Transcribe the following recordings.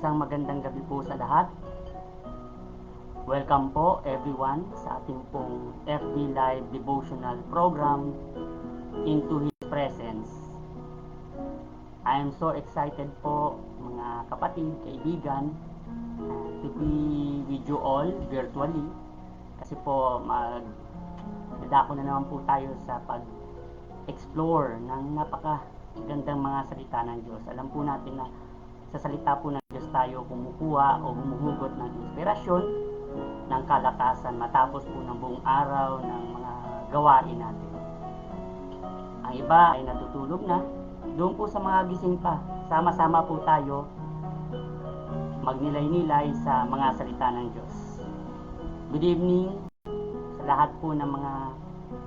Isang magandang gabi po sa lahat. Welcome po everyone sa ating pong FB Live Devotional Program, Into His Presence. I am so excited po mga kapatid, kaibigan, to be with you all virtually. Kasi po magdadako na naman po tayo sa pag-explore ng napakagandang mga salita ng Diyos. Alam po natin na sa salita po ng Diyos tayo kumukuha o humuhugot ng inspirasyon, ng kalakasan matapos po ng buong araw ng mga gawain natin. Ang iba ay natutulog na. Doon po sa mga gising pa, sama-sama po tayo magnilay-nilay sa mga salita ng Diyos. Good evening sa lahat po ng mga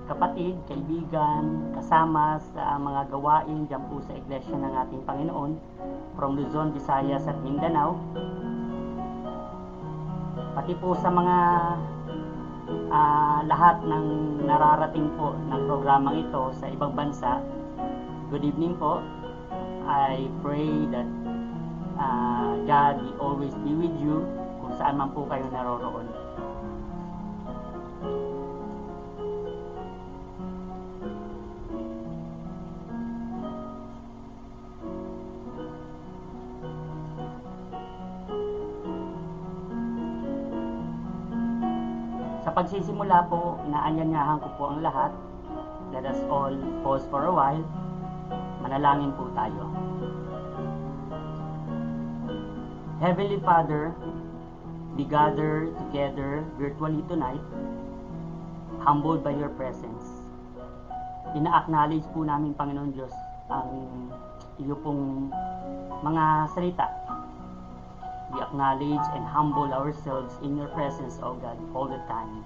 kapatid, kaibigan, kasama sa mga gawain dyan po sa Iglesia ng ating Panginoon from Luzon, Visayas at Mindanao. Pati po sa mga lahat ng nararating po ng programang ito sa ibang bansa, good evening po. I pray that God will always be with you kung saan man po kayo naroroon. Sa pagsisimula po, inaanyayahan ko po ang lahat. Let us all pause for a while. Manalangin po tayo. Heavenly Father, we gather together virtually tonight, humbled by your presence. Ina-acknowledge po namin, Panginoon Diyos, ang iyo pong mga salita. We acknowledge and humble ourselves in your presence, O God, all the time.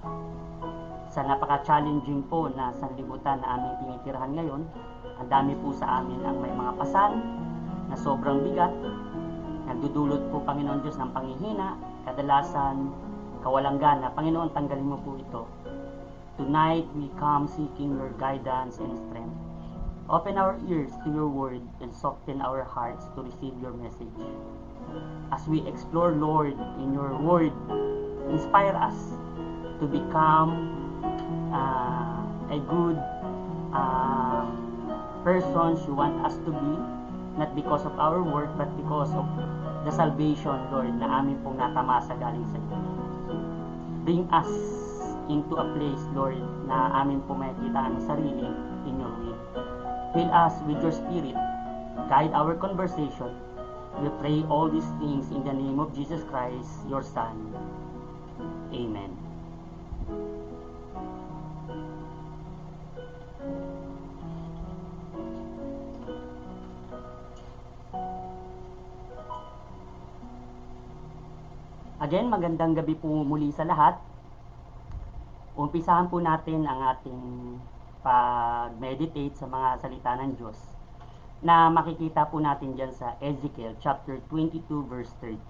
Sa napaka-challenging po na sanlibutan na aming tinitirahan ngayon, ang dami po sa amin ang may mga pasan na sobrang bigat, nagdudulot po, Panginoon Diyos, ng panghihina, kadalasan, kawalang gana. Panginoon, tanggalin mo po ito. Tonight, we come seeking your guidance and strength. Open our ears to your word and soften our hearts to receive your message. As we explore, Lord, in your word, inspire us to become a good persons you want us to be, not because of our work, but because of the salvation, Lord, na amin pong natamasa galing sa iyo. Bring us into a place, Lord, na amin pong makikita ang sarili in your will. Fill us with your spirit. Guide our conversation. We pray all these things in the name of Jesus Christ, your Son. Amen. Again, magandang gabi po muli sa lahat. Umpisahan po natin ang ating pag-meditate sa mga salita ng Diyos na makikita po natin dyan sa Ezekiel chapter 22 verse 30.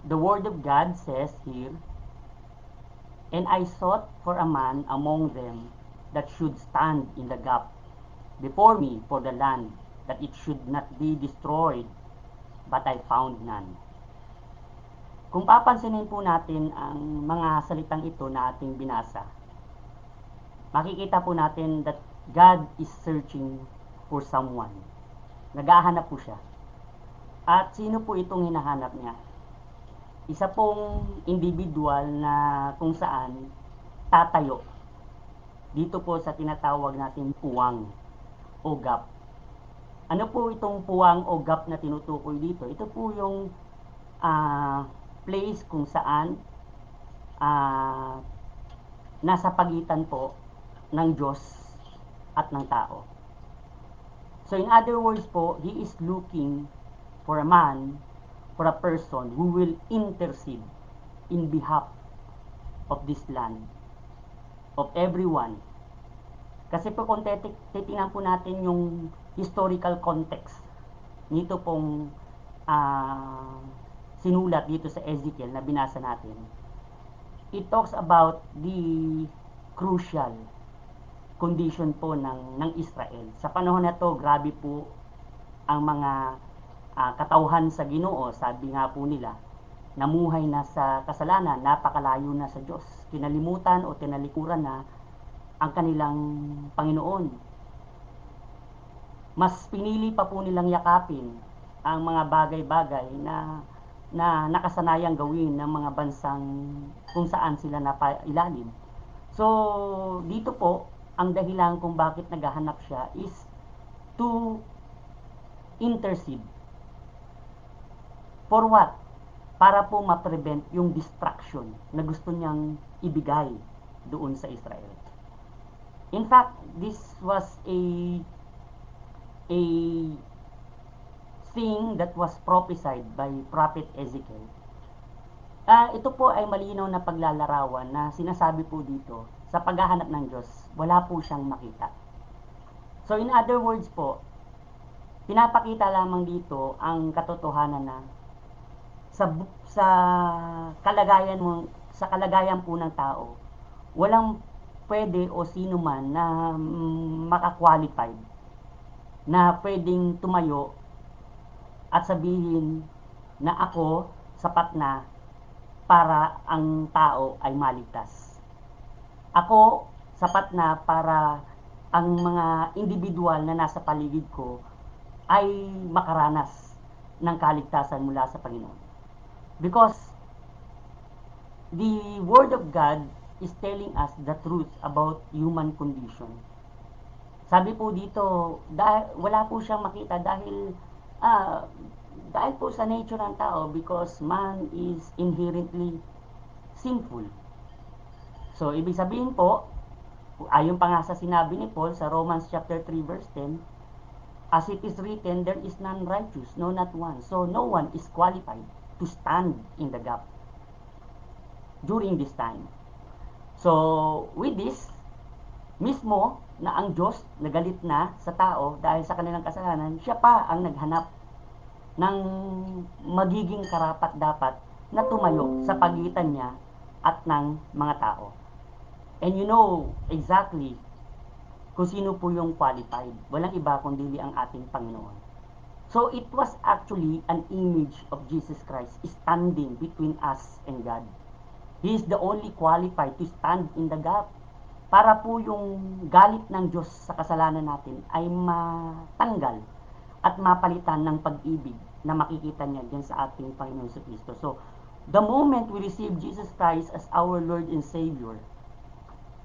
The word of God says here, "And I sought for a man among them that should stand in the gap before me for the land, that it should not be destroyed, but I found none." Kung papansinin po natin ang mga salitang ito na ating binasa, makikita po natin that God is searching for someone. Naghahanap po siya. At sino po itong hinahanap niya? Isa pong individual na kung saan tatayo. Dito po sa tinatawag nating puwang o gap. Ano po itong puwang o gap na tinutukoy dito? Ito po yung place kung saan nasa pagitan po ng Diyos at ng tao. So in other words po, He is looking for a man, for a person who will intercede in behalf of this land, of everyone. Kasi po kung titingnan po natin yung historical context nito pong sinulat dito sa Ezekiel na binasa natin, it talks about the crucial condition po ng Israel. Sa panahon na to, grabe po ang mga katauhan sa Ginoo, sabi nga po nila, namuhay na sa kasalanan, napakalayo na sa Diyos. Kinalimutan o tinalikuran na ang kanilang Panginoon. Mas pinili pa po nilang yakapin ang mga bagay-bagay na nakasanayang gawin ng mga bansang kung saan sila napailalim. So, dito po, ang dahilan kung bakit naghahanap siya is to intercede. For what? Para po ma-prevent yung distraction na gusto niyang ibigay doon sa Israel. In fact, this was a thing that was prophesied by Prophet Ezekiel. Ito po ay malinaw na paglalarawan na sinasabi po dito, sa paghahanap ng Diyos, wala po siyang makita. So in other words po, pinapakita lamang dito ang katotohanan na sa kalagayan po ng tao, walang pwede o sino man na makakwalified na pwedeng tumayo at sabihin na ako sapat na para ang tao ay maligtas. Ako sapat na para ang mga individual na nasa paligid ko ay makaranas ng kaligtasan mula sa Panginoon. Because the Word of God is telling us the truth about human condition. Sabi po dito, wala po siyang makita dahil po sa nature ng tao, because man is inherently sinful. So, ibig sabihin po, ayon pa nga sa sinabi ni Paul sa Romans chapter 3 verse 10, as it is written, there is none righteous, no not one. So, no one is qualified to stand in the gap during this time. So, with this, mismo na ang Diyos nagalit na sa tao dahil sa kanilang kasalanan, siya pa ang naghanap ng magiging karapat-dapat na tumayo sa pagitan niya at ng mga tao. And you know exactly kung sino po yung qualified. Walang iba kundi ang ating Panginoon. So it was actually an image of Jesus Christ standing between us and God. He is the only qualified to stand in the gap para po yung galit ng Diyos sa kasalanan natin ay matanggal at mapalitan ng pag-ibig na makikita niya din sa ating Panginoon sa Kristo. So, the moment we receive Jesus Christ as our Lord and Savior,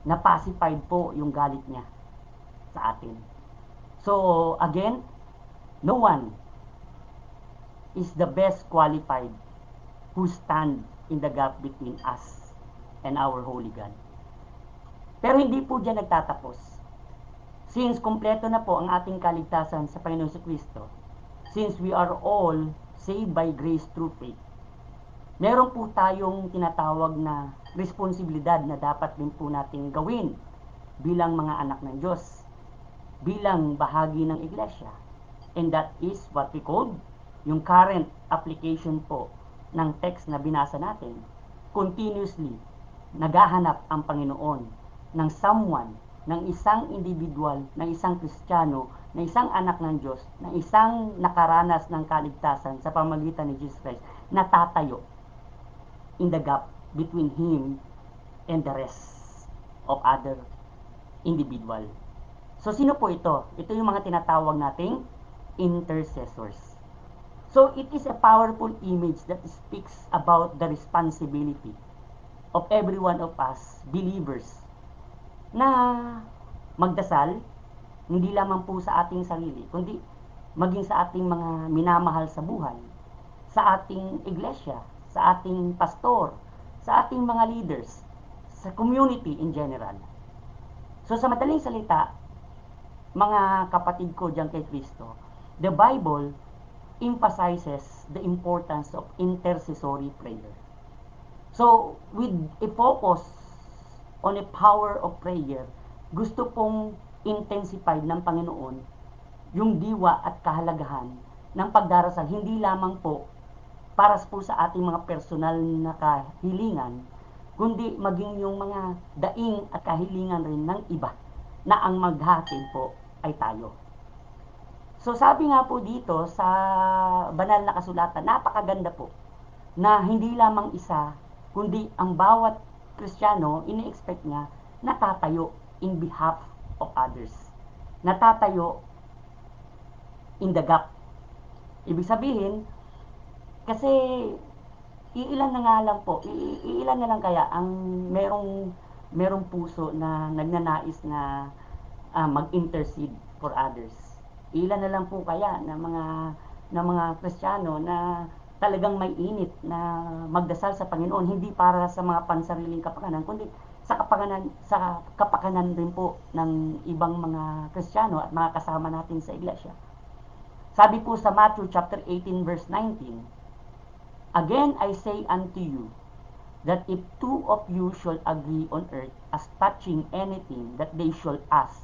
na-pacified po yung galit niya sa atin. So, again, no one is the best qualified who stand in the gap between us and our Holy God. Pero hindi po dyan nagtatapos. Since kompleto na po ang ating kaligtasan sa Panginoon sa Kristo, since we are all saved by grace through faith, meron po tayong tinatawag na responsibilidad na dapat din po nating gawin bilang mga anak ng Diyos, bilang bahagi ng iglesia. And that is what we call yung current application po ng text na binasa natin. Continuously, naghahanap ang Panginoon ng someone, ng isang individual, ng isang Kristiyano, ng isang anak ng Diyos, ng isang nakaranas ng kaligtasan sa pamamagitan ni Jesus Christ, na tatayo in the gap between Him and the rest of other individual. So, sino po ito? Ito yung mga tinatawag nating intercessors. So, it is a powerful image that speaks about the responsibility of every one of us, believers, na magdasal, hindi lamang po sa ating sarili, kundi maging sa ating mga minamahal sa buhay, sa ating iglesia, sa ating pastor, sa ating mga leaders, sa community in general. So sa madaling salita, mga kapatid ko diyan kay Kristo, the Bible emphasizes the importance of intercessory prayer. So with a focus on a power of prayer, gusto pong intensified ng Panginoon yung diwa at kahalagahan ng pagdarasal, hindi lamang po para po sa ating mga personal na kahilingan, kundi maging yung mga daing at kahilingan rin ng iba na ang maghatid po ay tayo. So sabi nga po dito sa banal na kasulatan, napakaganda po, na hindi lamang isa, kundi ang bawat Kristiyano, ini-expect niya, natatayo in behalf of others. Natatayo in the gap. Ibig sabihin, kasi iilan na nga lang po, iilan na lang kaya ang merong puso na nagnanais na mag-intercede for others. Ilan na lang po kaya na mga Kristiyano na talagang may init na magdasal sa Panginoon, hindi para sa mga pansariling kapakanan, kundi sa kapakanan rin po ng ibang mga Kristiyano at mga kasama natin sa iglesia. Sabi po sa Matthew chapter 18 verse 19, "Again I say unto you, that if two of you shall agree on earth as touching anything that they shall ask,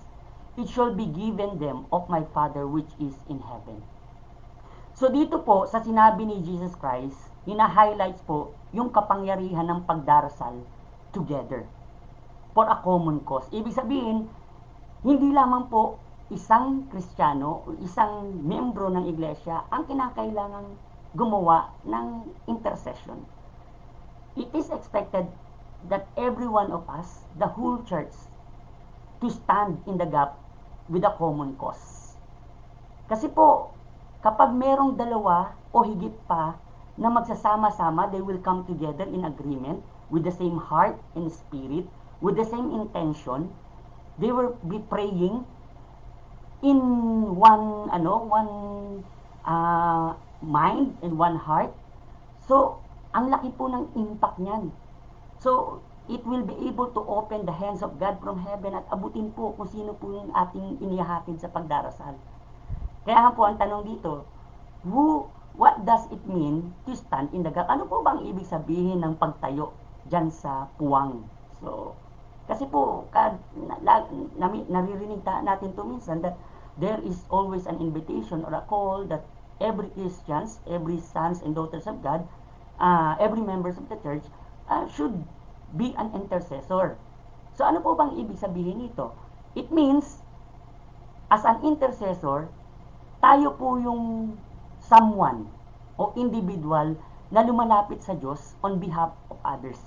it shall be given them of my Father which is in heaven." So dito po, sa sinabi ni Jesus Christ, hina-highlights po yung kapangyarihan ng pagdarasal together for a common cause. Ibig sabihin, hindi lamang po isang Kristiyano o isang membro ng iglesia ang kinakailangang gumawa ng intercession. It is expected that every one of us, the whole church, to stand in the gap with a common cause. Kasi po, kapag merong dalawa o higit pa na magsasama-sama, they will come together in agreement with the same heart and spirit, with the same intention. They will be praying in one mind and one heart. So, ang laki po ng impact niyan. So, it will be able to open the hands of God from heaven at abutin po kung sino po yung ating inihahatid sa pagdarasal. Kaya nga po ang tanong dito, what does it mean to stand in the gap? Ano po bang ibig sabihin ng pagtayo dyan sa puwang? So, kasi po, naririnig natin to minsan that there is always an invitation or a call that every Christians, every sons and daughters of God, every members of the church should be an intercessor. So ano po bang ibig sabihin nito? It means, as an intercessor, tayo po yung someone o individual na lumalapit sa Diyos on behalf of others.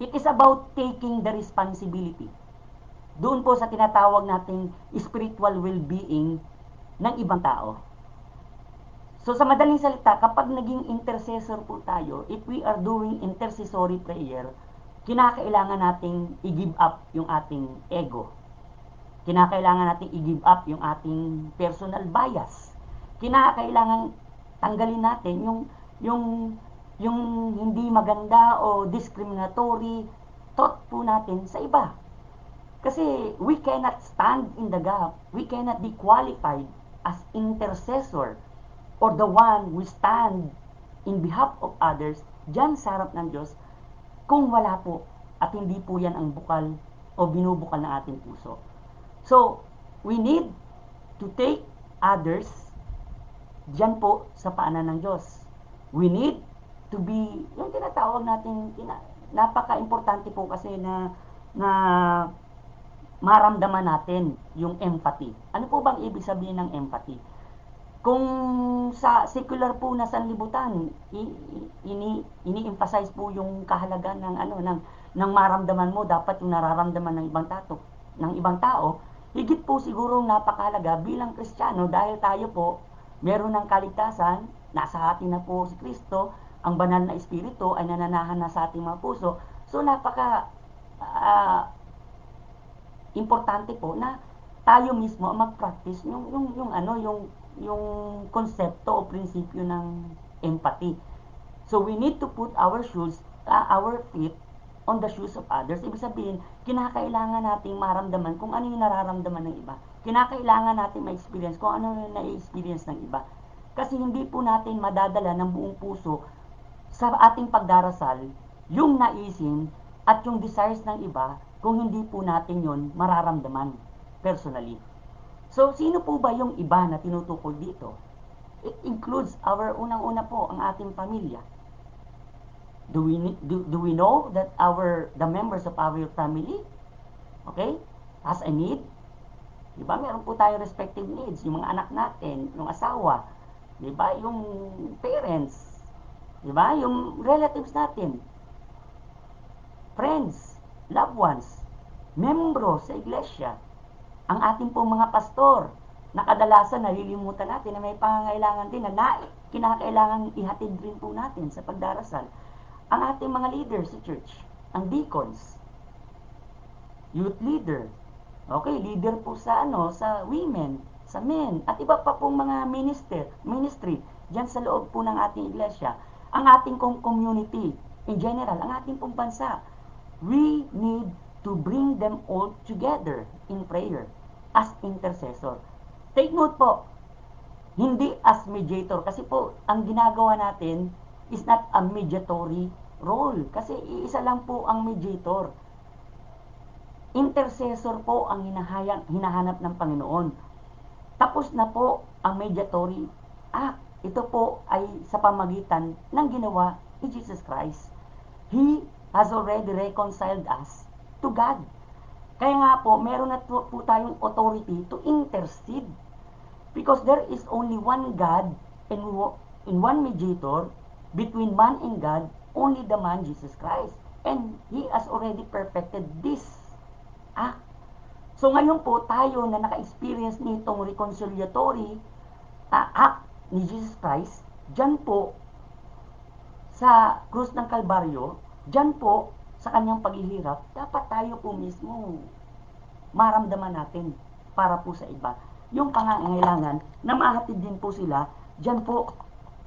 It is about taking the responsibility. Doon po sa tinatawag nating spiritual well-being ng ibang tao. So sa madaling salita, kapag naging intercessor po tayo, if we are doing intercessory prayer, kinakailangan nating i-give up yung ating ego. Kinakailangan nating i-give up yung ating personal bias. Kinakailangan tanggalin natin yung hindi maganda o discriminatory thought po natin sa iba. Kasi we cannot stand in the gap. We cannot be qualified as intercessor or the one who stand in behalf of others dyan sa harap ng Diyos kung wala po at hindi po yan ang bukal o binubukal ng ating puso. So, we need to take others dyan po sa paanan ng Diyos. We need to be, yung tinatawag natin, napaka-importante po kasi na maramdaman natin yung empathy. Ano po bang ibig sabihin ng empathy? Kung sa secular po na sanlibutan, ini-emphasize po yung kahalagan ng maramdaman mo, dapat yung nararamdaman ng ibang tao, higit po siguro napakahalaga bilang Kristiyano dahil tayo po meron ng kaligtasan, nasa atin na po si Kristo, ang banal na espiritu ay nananahan na sa ating mga puso. So importante po na tayo mismo mag-practice yung konsepto o prinsipyo ng empathy. So we need to put our feet on the shoes of others. Ibig sabihin, kinakailangan nating maramdaman kung ano yung nararamdaman ng iba. Kinakailangan nating ma-experience kung ano yung na-experience ng iba. Kasi hindi po natin madadala ng buong puso sa ating pagdarasal yung naisin at yung desires ng iba kung hindi po natin yon mararamdaman personally. So, sino po ba yung iba na tinutukoy dito? It includes unang-una po, ang ating pamilya. Do we know that the members of our family, okay, has a need? Diba? Meron po tayong respective needs, yung mga anak natin, yung asawa, diba? Yung parents, diba? Yung relatives natin, friends, loved ones, membro sa iglesia, ang ating pong mga pastor, na kadalasan nalilimutan natin na may pangangailangan din na kinakailangan ihatid rin po natin sa pagdarasal. Ang ating mga leaders sa church, ang deacons, youth leader, okay, leader po sa sa women, sa men, at iba pa pong mga ministry diyan sa loob po ng ating iglesia, ang ating community in general, ang ating pong bansa. We need to bring them all together in prayer as intercessor. Take note po, hindi as mediator, kasi po ang ginagawa natin is not a mediatory role, kasi iisa lang po ang mediator. Intercessor po ang hinahanap ng Panginoon. Tapos na po ang mediatory act. Ito po ay sa pamagitan ng ginawa ni Jesus Christ. He has already reconciled us to God. Kaya nga po, meron na po tayong authority to intercede. Because there is only one God and one mediator between man and God, only the man Jesus Christ. And He has already perfected this act. So ngayon po tayo na naka-experience nitong reconciliatory act ni Jesus Christ, dyan po sa krus ng Kalbaryo, dyan po sa kanyang paghihirap, dapat tayo po mismo maramdaman natin para po sa iba yung pangangailangan na mahatid din po sila dyan po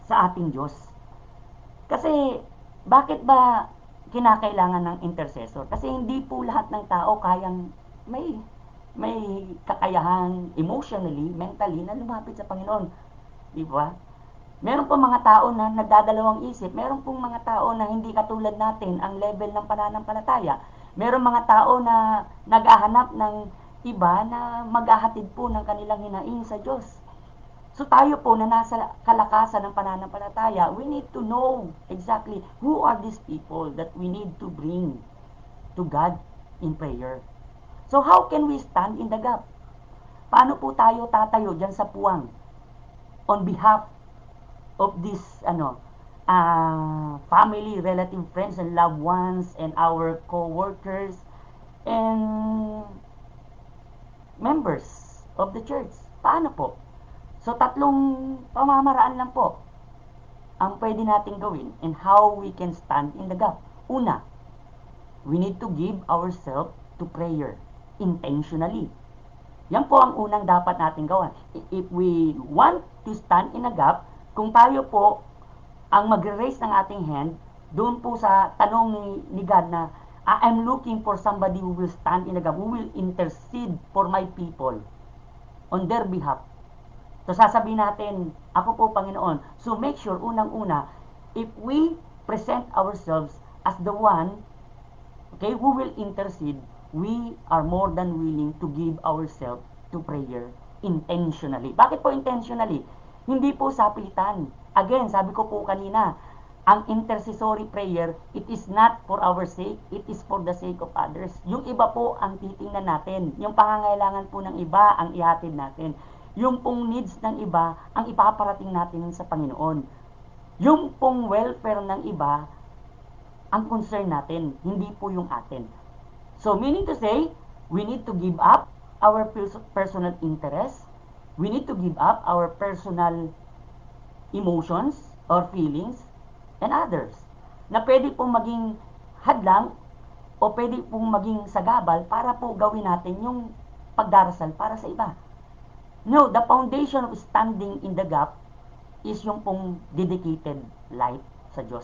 sa ating Diyos. Kasi bakit ba kinakailangan ng intercessor? Kasi hindi po lahat ng tao kayang may kakayahan emotionally, mentally na lumapit sa Panginoon. Di ba? Meron pong mga tao na nagdadalawang isip. Meron pong mga tao na hindi katulad natin ang level ng pananampalataya. Meron mga tao na naghahanap ng iba na maghahatid po ng kanilang hinaing sa Diyos. So tayo po na nasa kalakasan ng pananampalataya, we need to know exactly who are these people that we need to bring to God in prayer. So how can we stand in the gap? Paano po tayo tatayo dyan sa puwang on behalf of this family, relative, friends, and loved ones, and our co-workers, and members of the church? Paano po? So, tatlong pamamaraan lang po ang pwede natin gawin and how we can stand in the gap. Una, we need to give ourselves to prayer intentionally. Yan po ang unang dapat natin gawin. If we want to stand in a gap, kung tayo po ang magre-raise ng ating hand, doon po sa tanong ni God na, I'm looking for somebody who will stand in a gap, who will intercede for my people on their behalf. So sasabihin natin, ako po Panginoon. So make sure, unang-una, if we present ourselves as the one, okay, who will intercede, we are more than willing to give ourselves to prayer intentionally. Bakit po intentionally? Hindi po sa pilitan. Again, sabi ko po kanina, ang intercessory prayer, it is not for our sake, it is for the sake of others. Yung iba po ang titingnan natin. Yung pangangailangan po ng iba ang ihatid natin. Yung pong needs ng iba ang ipaparating natin sa Panginoon. Yung pong welfare ng iba ang concern natin, hindi po yung atin. So meaning to say, we need to give up our personal interest. We need to give up our personal emotions or feelings and others na pwede pong maging hadlang o pwede pong maging sagabal para po gawin natin yung pagdarasal para sa iba. No, the foundation of standing in the gap is yung pong dedicated life sa Diyos.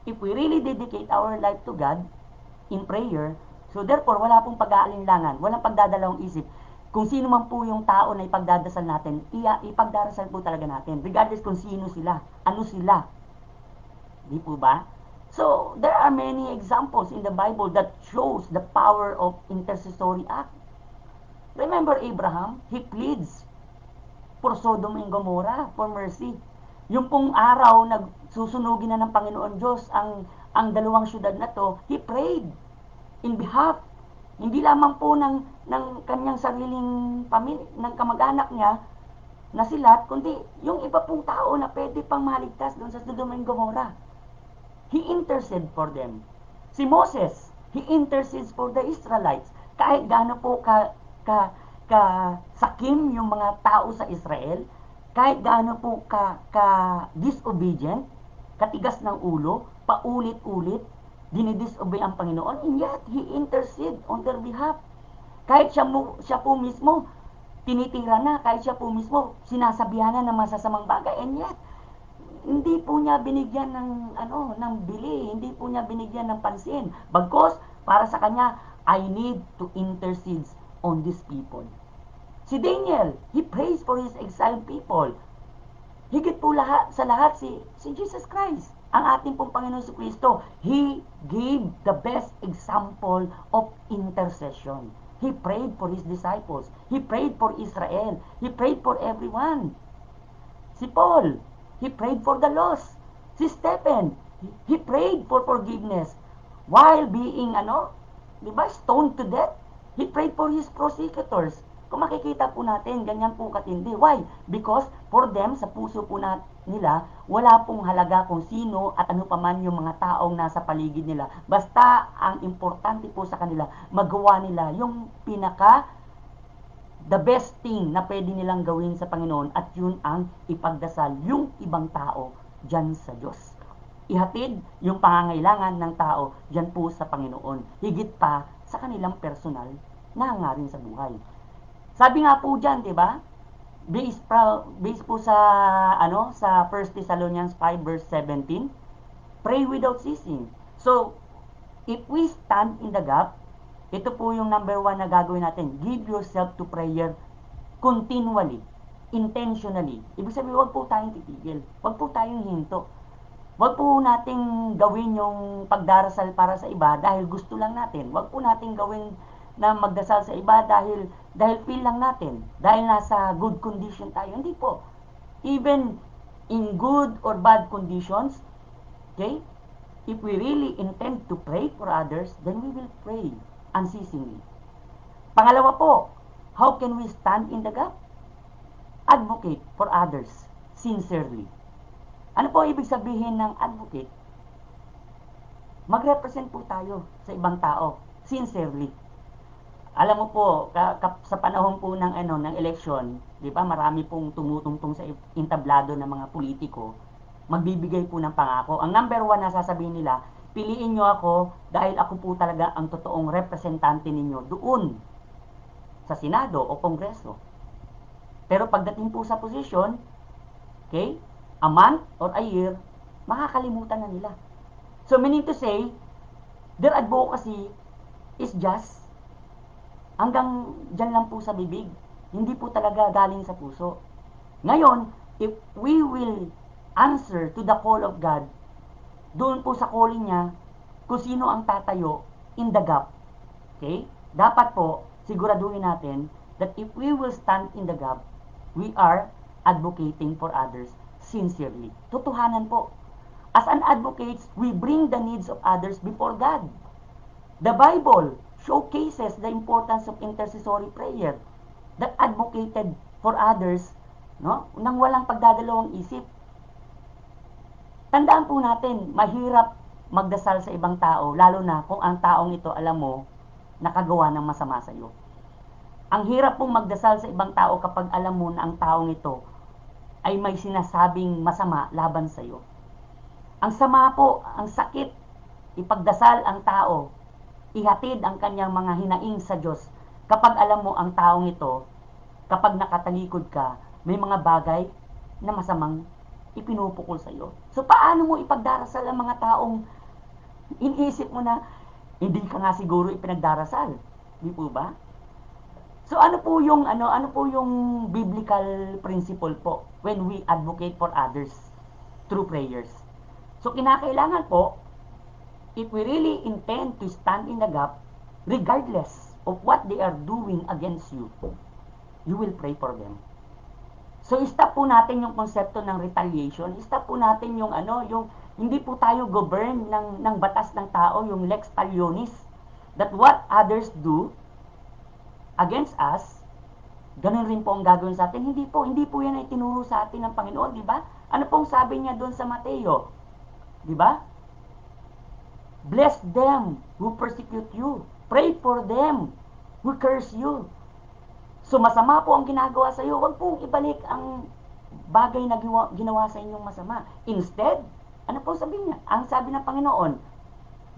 If we really dedicate our life to God in prayer, so therefore wala pong pag-aalinlangan, walang pagdadalawang isip. Kung sino man po yung tao na ipagdadasal natin, ipagdarasal po talaga natin, regardless kung sino sila, ano sila. Di po ba? So, there are many examples in the Bible that shows the power of intercessory act. Remember Abraham? He pleads for Sodom and Gomorrah, for mercy. Yung pong araw, nagsusunugin na ng Panginoon Diyos ang dalawang syudad na to, He prayed in behalf, hindi lamang po ng ng kanyang sariling pamilya, ng kamag-anak niya na sila, kundi yung iba pong tao na pwede pang maligtas doon sa Sodom and Gomorrah. He intercede for them. Si Moses, he intercedes for the Israelites. Kahit gaano po ka sakim yung mga tao sa Israel, kahit gaano po ka disobedient, katigas ng ulo, paulit-ulit, dinidisobey ang Panginoon, and yet he intercede on their behalf. Kahit siya po mismo tinitira na, kahit siya po mismo sinasabihan na ng masasamang bagay, and yet hindi po niya binigyan ng bili, hindi po niya binigyan ng pansin. Bagkus para sa kanya, I need to intercede on these people. Si Daniel, he prays for his exiled people. Higit po sa lahat si Jesus Christ, ang ating pong Panginoon si Kristo. He gave the best example of intercession. He prayed for his disciples. He prayed for Israel. He prayed for everyone. Si Paul, he prayed for the lost. Si Stephen, he prayed for forgiveness. While being, stoned to death, he prayed for his prosecutors. Kung makikita po natin, ganyan po katindi. Why? Because for them, sa puso po nila, wala pong halaga kung sino at ano paman yung mga taong nasa paligid nila. Basta, ang importante po sa kanila, magawa nila yung the best thing na pwede nilang gawin sa Panginoon, at yun ang ipagdasal yung ibang tao dyan sa Diyos. Ihatid yung pangangailangan ng tao dyan po sa Panginoon, higit pa sa kanilang personal na hangarin sa buhay. Sabi nga po dyan, di ba? Based po sa sa 1 Thessalonians 5 verse 17, pray without ceasing. So, if we stand in the gap, ito po yung number 1 na gagawin natin. Give yourself to prayer continually, intentionally. Ibig sabihin, huwag po tayong titigil. Huwag po tayong hinto. Huwag po nating gawin yung pagdarasal para sa iba dahil gusto lang natin. Huwag po nating gawin na magdasal sa iba dahil feel lang natin. Dahil nasa good condition tayo. Hindi po. Even in good or bad conditions, okay, if we really intend to pray for others, then we will pray unceasingly. Pangalawa po, how can we stand in the gap? Advocate for others sincerely. Ano po ibig sabihin ng advocate? Mag-represent po tayo sa ibang tao sincerely. Alam mo po, sa panahon po ng eleksyon, di ba, marami pong tumutungtong sa entablado ng mga politiko, magbibigay po ng pangako. Ang number 1 na sasabihin nila, piliin nyo ako dahil ako po talaga ang totoong representante ninyo doon sa Senado o Kongreso. Pero pagdating po sa posisyon, okay, a month or a year, makakalimutan na nila. So meaning to say, their advocacy is just hanggang dyan lang po sa bibig. Hindi po talaga galing sa puso. Ngayon, if we will answer to the call of God, doon po sa calling niya, kung sino ang tatayo in the gap. Okay? Dapat po, siguraduhin natin that if we will stand in the gap, we are advocating for others sincerely. Totohanan po. As an advocate, we bring the needs of others before God. The Bible showcases the importance of intercessory prayer that advocated for others, nang walang pagdadalawang isip. Tandaan po natin, mahirap magdasal sa ibang tao, lalo na kung ang taong ito, alam mo, nakagawa ng masama sa iyo. Ang hirap pong magdasal sa ibang tao kapag alam mo na ang taong ito ay may sinasabing masama laban sa iyo. Ang sama po, ang sakit, ipagdasal ang tao, ihatid ang kanyang mga hinaing sa Diyos kapag alam mo ang taong ito, kapag nakatalikod ka, may mga bagay na masamang ipinupukol sa iyo. So paano mo ipagdarasal ang mga taong iniisip mo na hindi ka nga siguro ipinagdarasal? Di po ba? So ano po yung biblical principle po when we advocate for others through prayers? So kinakailangan po, if we really intend to stand in the gap, regardless of what they are doing against you, you will pray for them. So stop po natin yung konsepto ng retaliation. Stop po natin yung hindi po tayo govern ng batas ng tao, yung lex talionis, that what others do against us, ganun rin po ang gagawin sa atin. Hindi po yan ay tinuro sa atin ng Panginoon, di ba? Ano pong sabi niya doon sa Mateo? Di ba? Bless them who persecute you. Pray for them who curse you. So masama po ang ginagawa sa iyo, huwag pong ibalik ang bagay na ginawa sa inyong masama. Instead, ano po sabihin niya? Ang sabi ng Panginoon,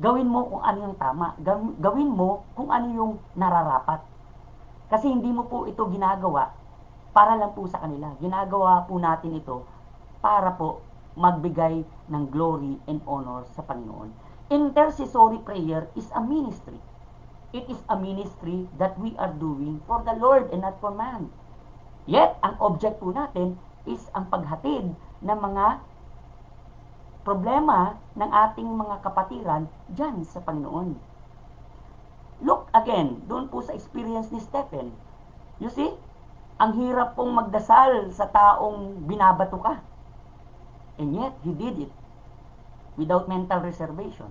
gawin mo kung ano yung tama. Gawin mo kung ano yung nararapat. Kasi hindi mo po ito ginagawa para lang po sa kanila. Ginagawa po natin ito para po magbigay ng glory and honor sa Panginoon. Intercessory prayer is a ministry. It is a ministry that we are doing for the Lord and not for man. Yet, ang object po natin is ang paghatid ng mga problema ng ating mga kapatiran dyan sa Panginoon. Look again, doon po sa experience ni Stephen. You see, ang hirap pong magdasal sa taong binabato ka. And yet, he did it without mental reservation.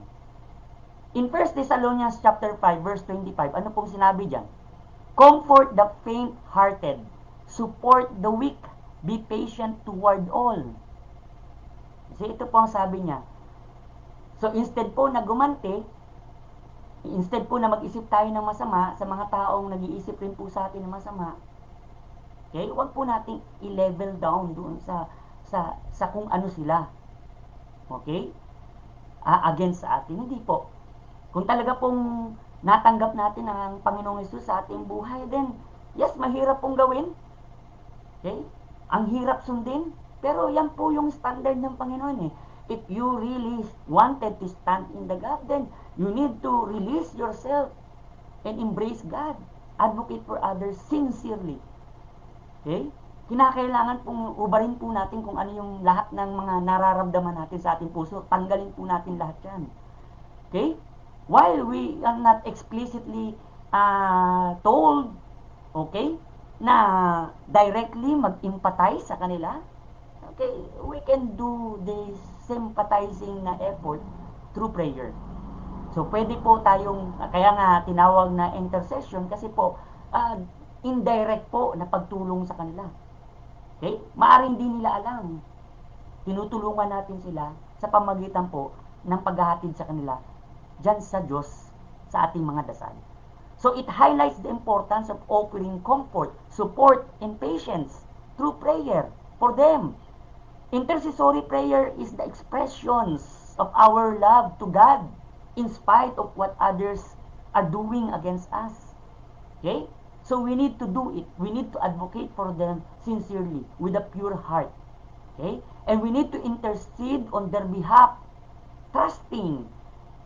In 1 Thessalonians chapter 5, verse 25, ano pong sinabi dyan? Comfort the faint-hearted, support the weak, be patient toward all. Kasi ito po ang sabi niya. So instead po na gumante, instead po na mag-isip tayo ng masama sa mga taong nag-iisip rin po sa atin ng masama, okay, huwag po nating i-level down doon sa kung ano sila. Okay? Against sa atin. Hindi po. Kung talaga pong natanggap natin ang Panginoong Hesus sa ating buhay, then yes, mahirap pong gawin. Okay? Ang hirap sundin. Pero yan po yung standard ng Panginoon eh. If you really wanted to stand in the gap, then you need to release yourself and embrace God. Advocate for others sincerely. Okay? Kinakailangan pong ubarin po natin kung ano yung lahat ng mga nararamdaman natin sa ating puso. Tanggalin po natin lahat yan. Okay? While we are not explicitly told, okay, na directly mag-empathize sa kanila, okay, we can do this sympathizing na effort through prayer. So, pwede po tayong, kaya nga tinawag na intercession kasi po, indirect po na pagtulong sa kanila. Okay? Maaring di nila alam. Tinutulungan natin sila sa pamagitan po ng paghahatid sa kanila dyan sa Diyos sa ating mga dasal. So, it highlights the importance of offering comfort, support, and patience through prayer for them. Intercessory prayer is the expressions of our love to God in spite of what others are doing against us. Okay? So we need to do it. We need to advocate for them sincerely with a pure heart. Okay? And we need to intercede on their behalf, trusting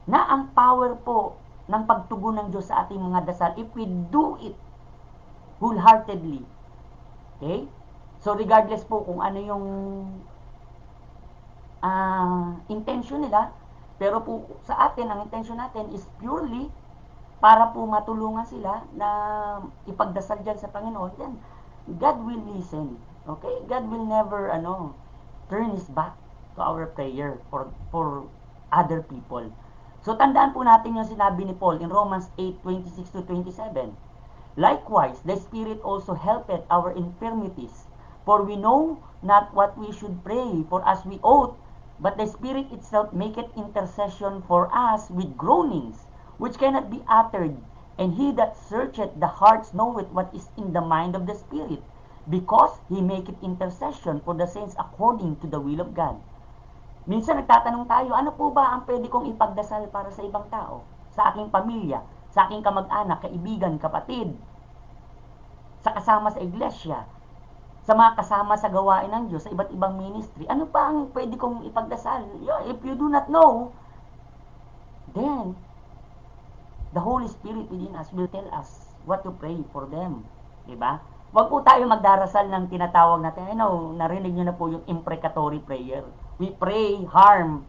na ang power po ng pagtugon ng Diyos sa ating mga dasal if we do it wholeheartedly. Okay? So regardless po kung ano yung intention nila, pero po sa atin, ang intention natin is purely para po matulungan sila na ipagdasal dyan sa Panginoon, then God will listen. Okay? God will never turn His back to our prayer for other people. So tandaan po natin yung sinabi ni Paul in Romans 8:26-27. Likewise, the Spirit also helpeth our infirmities, for we know not what we should pray for as we ought, but the Spirit itself maketh intercession for us with groanings, which cannot be uttered. And he that searcheth the hearts knoweth what is in the mind of the Spirit, because he maketh intercession for the saints according to the will of God. Minsan nagtatanong tayo, ano po ba ang pwede kong ipagdasal para sa ibang tao? Sa aking pamilya, sa aking kamag-anak, kaibigan, kapatid, sa kasama sa iglesia, sa mga kasama sa gawain ng Diyos, sa iba't ibang ministry. Ano pa ang pwede kong ipagdasal? If you do not know, then the Holy Spirit within us will tell us what to pray for them. Diba? Huwag po tayo magdarasal ng tinatawag natin. Narinig nyo na po yung imprecatory prayer. We pray harm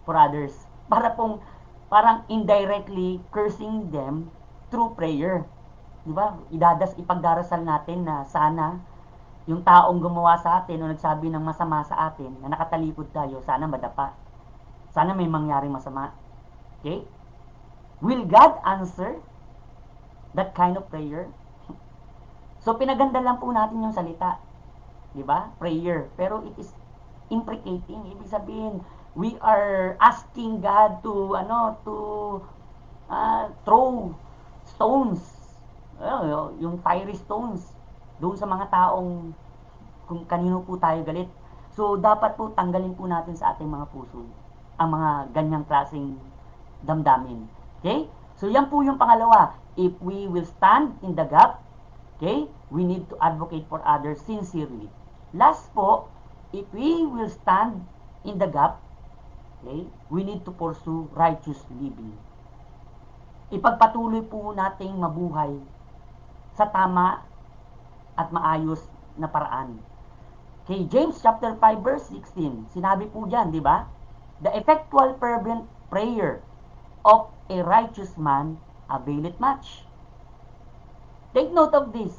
for others. Parang indirectly cursing them through prayer. Diba? Ipagdarasal natin na sana yung taong gumawa sa atin o nagsabi ng masama sa atin na nakatalikod tayo, sana madapa. Sana may mangyaring masama. Okay? Will God answer? that kind of prayer? So, pinaganda lang po natin yung salita. Di ba? Prayer. Pero it is imprecating. Ibig sabihin, we are asking God to throw stones, yung fiery stones, doon sa mga taong kung kanino po tayo galit. So, dapat po tanggalin po natin sa ating mga puso ang mga ganyang klaseng damdamin. Okay? So, yan po yung pangalawa. If we will stand in the gap, okay, we need to advocate for others sincerely. Last po, if we will stand in the gap, okay, we need to pursue righteous living. Ipagpatuloy po nating mabuhay sa tama at maayos na paraan. Okay, James chapter 5 verse 16, sinabi po diyan, di ba? The effectual fervent prayer of a righteous man availeth much. Take note of this.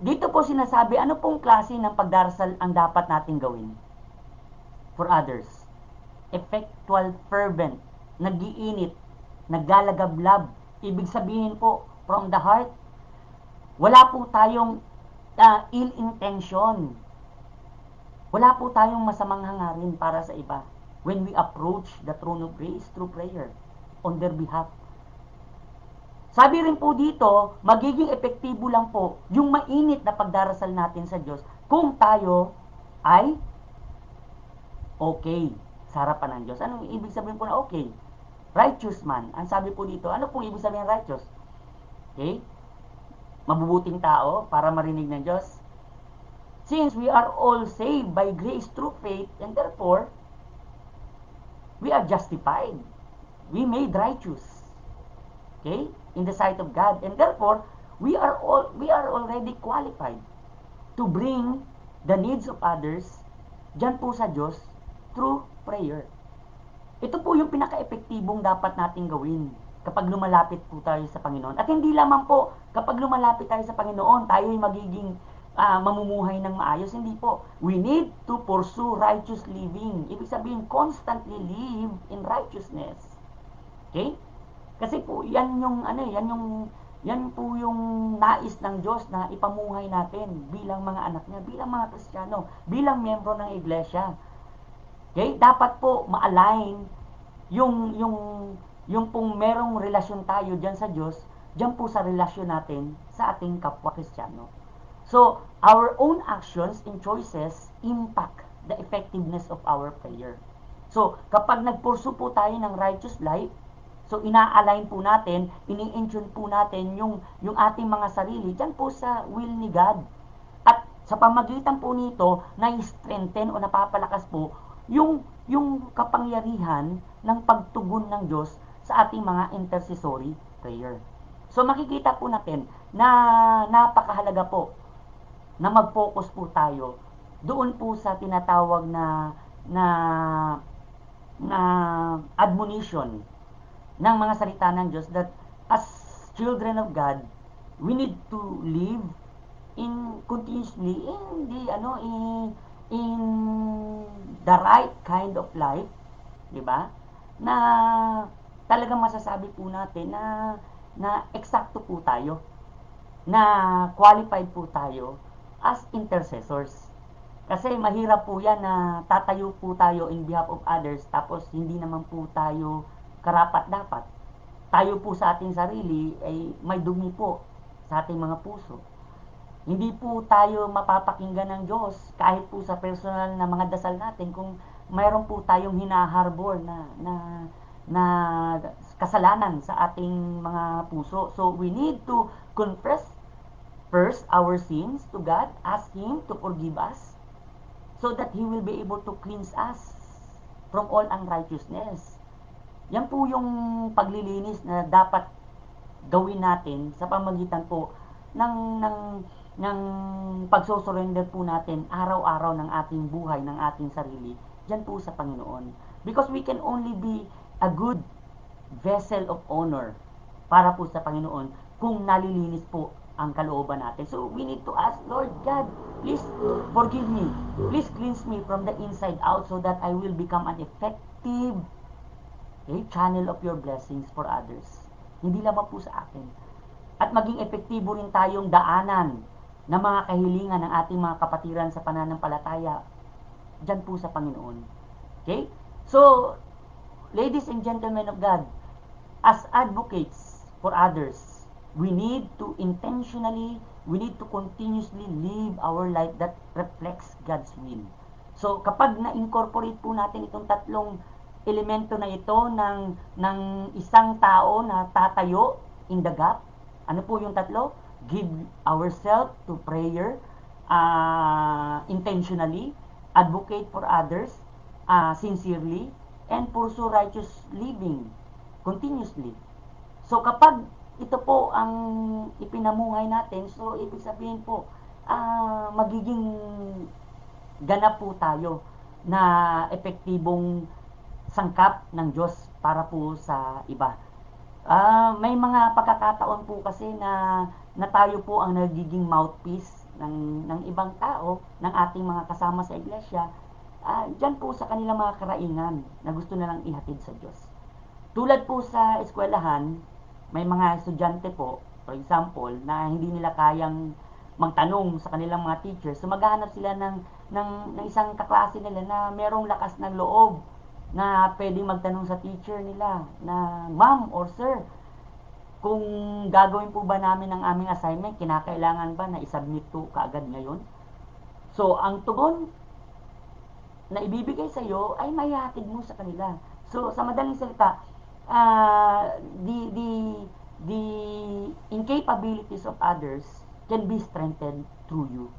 Dito po sinasabi, ano pong klase ng pagdarasal ang dapat nating gawin for others? Effectual fervent, nag-iinit, naglalagablab. Ibig sabihin po, from the heart, wala po tayong ill intention. Wala po tayong masamang hangarin para sa iba when we approach the throne of grace through prayer on their behalf. Sabi rin po dito, magiging epektibo lang po yung mainit na pagdarasal natin sa Diyos kung tayo ay okay sa harapan ng Diyos. Anong ibig sabihin po na okay? Righteous man. Ang sabi po dito, ano pong ibig sabihin ng righteous? Okay? Mabubuting tao para marinig ng Diyos. Since we are all saved by grace through faith, and therefore, we are justified. We made righteous. Okay? In the sight of God. And therefore, we are already qualified to bring the needs of others dyan po sa Diyos through prayer. Ito po yung pinaka-epektibong dapat nating gawin kapag lumalapit po tayo sa Panginoon. At hindi lamang po, kapag lumalapit tayo sa Panginoon, tayo ay magiging mamumuhay ng maayos. Hindi po. We need to pursue righteous living. Ibig sabihin, constantly live in righteousness. Okay? Kasi po, yan po yung nais ng Diyos na ipamuhay natin bilang mga anak niya, bilang mga Kristiyano, bilang miyembro ng iglesia. Okay? Dapat po ma-align yung pong merong relasyon tayo diyan sa Diyos, diyan po sa relasyon natin sa ating kapwa Kristiyano. So, our own actions and choices impact the effectiveness of our prayer. So, kapag nagpursue po tayo ng righteous life, so ina-align po natin, ini-intune po natin yung ating mga sarili diyan po sa will ni God. At sa pamagitan po nito, na-strengthen o napapalakas po yung kapangyarihan ng pagtugon ng Diyos sa ating mga intercessory prayer. So makikita po natin na napakahalaga po na mag-focus po tayo doon po sa tinatawag na admonition ng mga salita ng Diyos that as children of God, we need to live continuously in the right kind of life, di ba? Na talagang masasabi po natin na eksakto po tayo, na qualified po tayo as intercessors. Kasi mahirap po yan na tatayo po tayo in behalf of others tapos hindi naman po tayo karapat-dapat. Tayo po sa ating sarili ay may dumi po sa ating mga puso. Hindi po tayo mapapakinggan ng Diyos kahit po sa personal na mga dasal natin kung mayroon po tayong hinaharbor na kasalanan sa ating mga puso. So we need to confess first our sins to God, ask Him to forgive us so that He will be able to cleanse us from all unrighteousness. Yan po yung paglilinis na dapat gawin natin sa pamagitan po ng pagsusurrender po natin araw-araw ng ating buhay, ng ating sarili, dyan po sa Panginoon. Because we can only be a good vessel of honor para po sa Panginoon kung nalilinis po ang kalooban natin. So, we need to ask, Lord God, please forgive me. Please cleanse me from the inside out so that I will become an effective channel of your blessings for others. hindi lamang po sa atin. At maging epektibo rin tayong daanan ng mga kahilingan ng ating mga kapatiran sa pananampalataya dyan po sa Panginoon. Okay? So, ladies and gentlemen of God, as advocates for others, we need to continuously live our life that reflects God's will. So, kapag na-incorporate po natin itong tatlong elemento na ito ng isang tao na tatayo in the gap, ano po yung tatlo? Give ourselves to prayer intentionally, advocate for others sincerely, and pursue righteous living continuously. So kapag ito po ang ipinamuhay natin, so ibig sabihin po, magiging ganap po tayo na epektibong sangkap ng Diyos para po sa iba. May mga pagkakataon po kasi na tayo po ang nagiging mouthpiece ng ibang tao, ng ating mga kasama sa iglesia, dyan po sa kanilang mga karaingan na gusto nilang ihatid sa Diyos. Tulad po sa eskwelahan, may mga estudyante po, for example, na hindi nila kayang magtanong sa kanilang mga teachers, so maghahanap sila ng isang kaklase nila na merong lakas ng loob na pwedeng magtanong sa teacher nila na, "Ma'am or sir, kung gagawin po ba namin ang aming assignment, kinakailangan ba na isubmit to kaagad ngayon?" So, ang tugon na ibibigay sa iyo ay maihatid mo sa kanila. So, sa madaling salita, the incapabilities of others can be strengthened through you.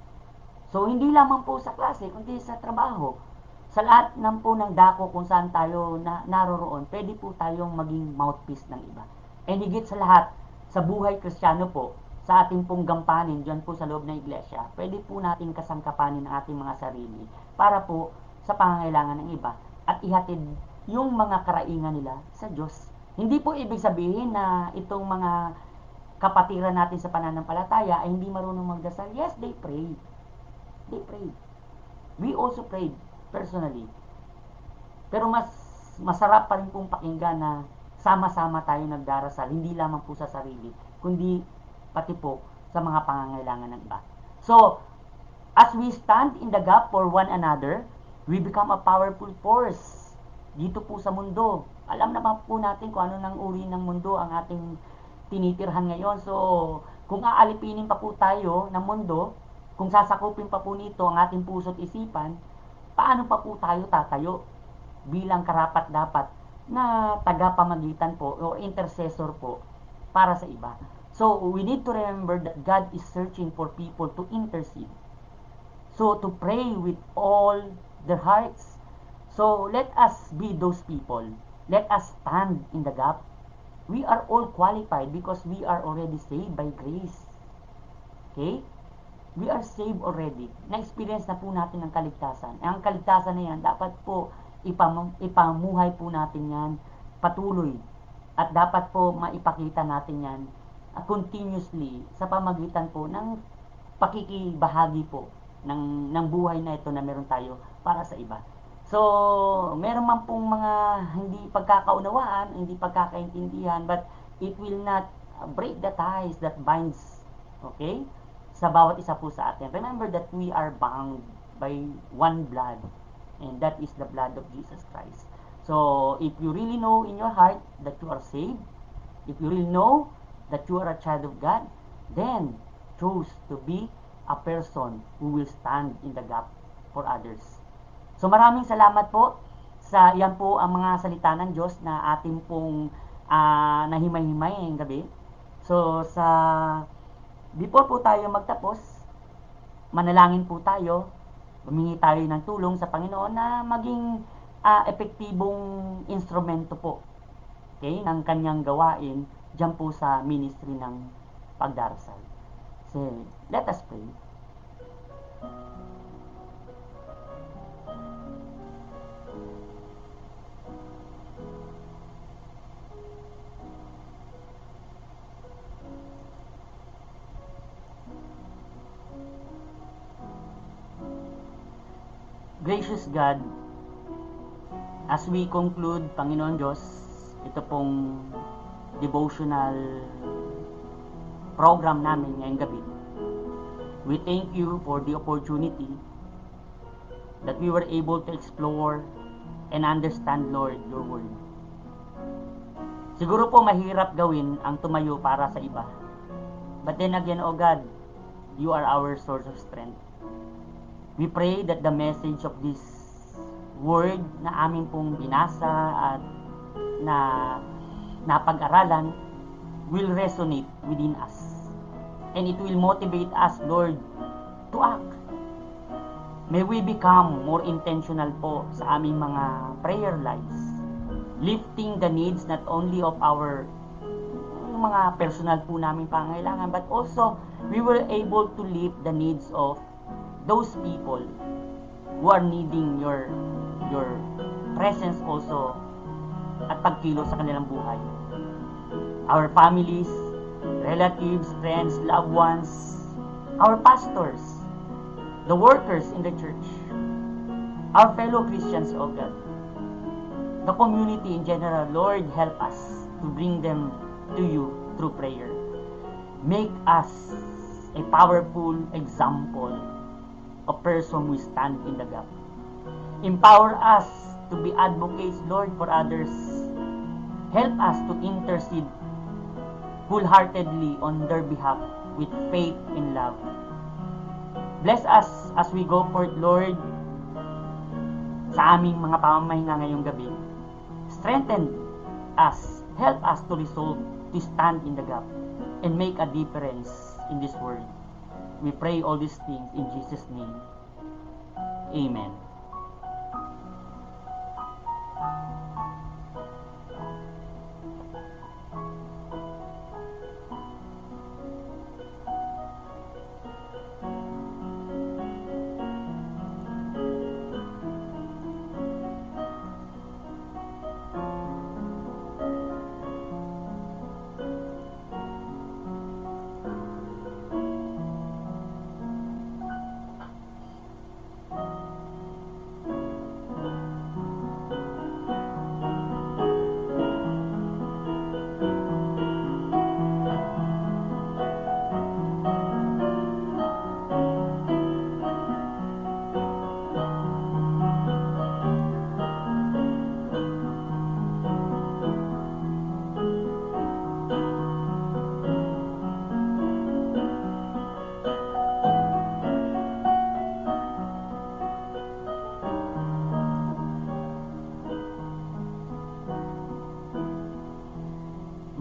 So, hindi lamang po sa klase, kundi sa trabaho. Sa lahat ng po ng dako kung saan tayo naroroon, pwede po tayong maging mouthpiece ng iba. And higit sa lahat, sa buhay Kristiyano po, sa ating pong gampanin dyan po sa loob ng iglesia, pwede po natin kasangkapanin ang ating mga sarili para po sa pangangailangan ng iba at ihatid yung mga karaingan nila sa Diyos. Hindi po ibig sabihin na itong mga kapatiran natin sa pananampalataya ay hindi marunong magdasal. Yes, they pray. They pray. We also prayed personally. Pero mas masarap pa rin pong pakinggan na sama-sama tayo nagdarasal, hindi lamang po sa sarili, kundi pati po sa mga pangangailangan ng iba. So, as we stand in the gap for one another, we become a powerful force dito po sa mundo. Alam naman po natin kung ano nang uri ng mundo ang ating tinitirhan ngayon. So, kung aalipinin pa po tayo ng mundo, kung sasakupin pa po nito ang ating puso't isipan, paano pa po tayo tatayo bilang karapat-dapat na tagapamagitan po o intercessor po para sa iba. So, we need to remember that God is searching for people to intercede. So, to pray with all their hearts. So, let us be those people. Let us stand in the gap. We are all qualified because we are already saved by grace. Okay? We are saved already. Na-experience na po natin ang kaligtasan. Ang kaligtasan na yan, dapat po ipamuhay po natin yan patuloy. At dapat po maipakita natin yan continuously sa pamagitan po ng pakikibahagi po ng buhay na ito na meron tayo para sa iba. So, meron man pong mga hindi pagkakaunawaan, hindi pagkakaintindihan, but it will not break the ties that binds, okay, sa bawat isa po sa atin. Remember that we are bound by one blood, and that is the blood of Jesus Christ. So, if you really know in your heart that you are saved, if you really know that you are a child of God, then choose to be a person who will stand in the gap for others. So, maraming salamat po sa yan po ang mga salita ng Diyos na ating pong nahimay-himay ngayong gabi. So, before po tayo magtapos, manalangin po tayo, humingi tayo ng tulong sa Panginoon na maging epektibong instrumento po, okay, ng kanyang gawain dyan po sa ministry ng pagdarasal. So, let us pray. Gracious God, as we conclude, Panginoon Diyos, ito pong devotional program namin ngayong gabi. We thank you for the opportunity that we were able to explore and understand, Lord, your word. Siguro po mahirap gawin ang tumayo para sa iba. But then again, O God, you are our source of strength. We pray that the message of this word na amin pong binasa at na napag-aralan will resonate within us. And it will motivate us, Lord, to act. May we become more intentional po sa aming mga prayer lives, lifting the needs not only of our mga personal po namin pangailangan, but also we were able to lift the needs of those people who are needing your presence also at pagkilos sa kanilang buhay. Our families, relatives, friends, loved ones, our pastors, the workers in the church, our fellow Christians, O God, the community in general, Lord, help us to bring them to you through prayer. Make us a powerful example of person who stand in the gap. Empower us to be advocates, Lord, for others. Help us to intercede wholeheartedly on their behalf with faith and love. Bless us as we go forth, Lord, sa aming mga pamamahinga ngayong gabi. Strengthen us. Help us to resolve to stand in the gap and make a difference in this world. We pray all these things in Jesus' name. Amen.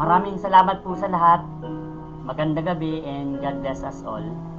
Maraming salamat po sa lahat. Magandang gabi and God bless us all.